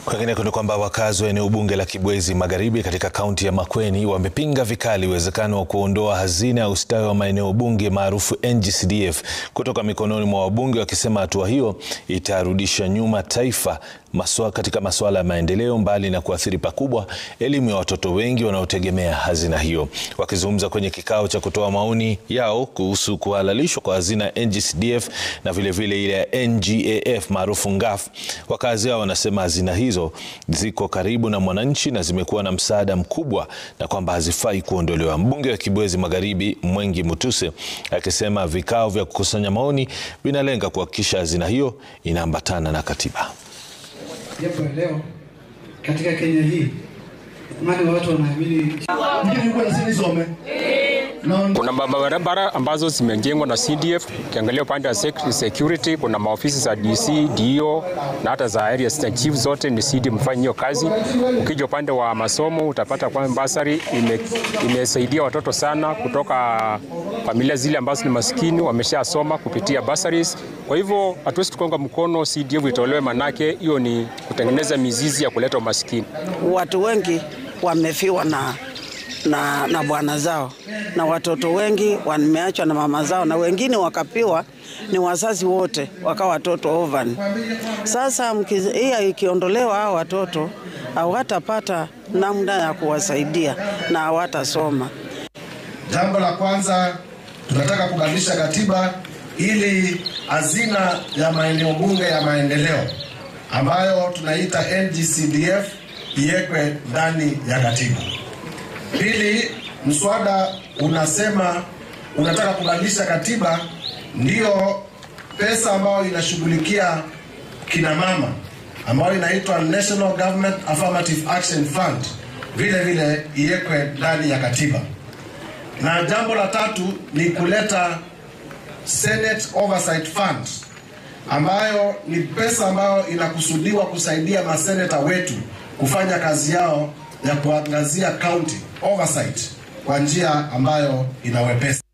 Kwingine ni kwamba wakazi wa eneo bunge la Kibwezi Magharibi katika kaunti ya Makueni wamepinga vikali uwezekano wa kuondoa hazina ya ustawi wa maeneo bunge maarufu NG-CDF kutoka mikononi mwa wabunge, wakisema hatua hiyo itarudisha nyuma taifa katika masuala ya maendeleo, mbali na kuathiri pakubwa elimu ya watoto wengi wanaotegemea hazina hiyo. Wakizungumza kwenye kikao cha kutoa maoni yao kuhusu kuhalalishwa kwa hazina NG-CDF na vile ile ya NGAF maarufu NGAF, wakazi hao wanasema hazina hizo ziko karibu na mwananchi na zimekuwa na msaada mkubwa na kwamba hazifai kuondolewa. Mbunge wa Kibwezi Magharibi Mwengi Mutuse akisema vikao vya kukusanya maoni vinalenga kuhakikisha hazina hiyo inaambatana na katiba. Japo leo katika Kenya hii mali watu wanaamini kuna barabara ambazo zimejengwa na CDF. Ukiangalia upande wa security kuna maofisi za DC, DO na hata za area chief zote ni CDF mfanya hiyo kazi. Ukija upande wa masomo utapata kwamba basari imesaidia watoto sana kutoka familia zile ambazo ni maskini, wameshasoma kupitia basaries. Kwa hivyo hatuwezi tukonga mkono CDF itolewe, manake hiyo ni kutengeneza mizizi ya kuleta umaskini. Watu wengi wamefiwa na bwana zao, na watoto wengi wameachwa na mama zao, na wengine wakapiwa ni wazazi wote wakawa watoto orphan. Sasa hii ikiondolewa, hao watoto hawatapata namna ya kuwasaidia na hawatasoma. Jambo la kwanza, tunataka kubadilisha katiba ili hazina ya maeneo bunge ya maendeleo ambayo tunaita NG-CDF iwekwe ndani ya katiba. Pili, mswada unasema unataka kubadilisha katiba ndio pesa ambayo inashughulikia kina mama ambayo inaitwa National Government Affirmative Action Fund vile iwekwe ndani ya katiba. Na jambo la tatu ni kuleta Senate Oversight Fund ambayo ni pesa ambayo inakusudiwa kusaidia maseneta wetu kufanya kazi yao ya kuangazia county oversight kwa njia ambayo inawepesa.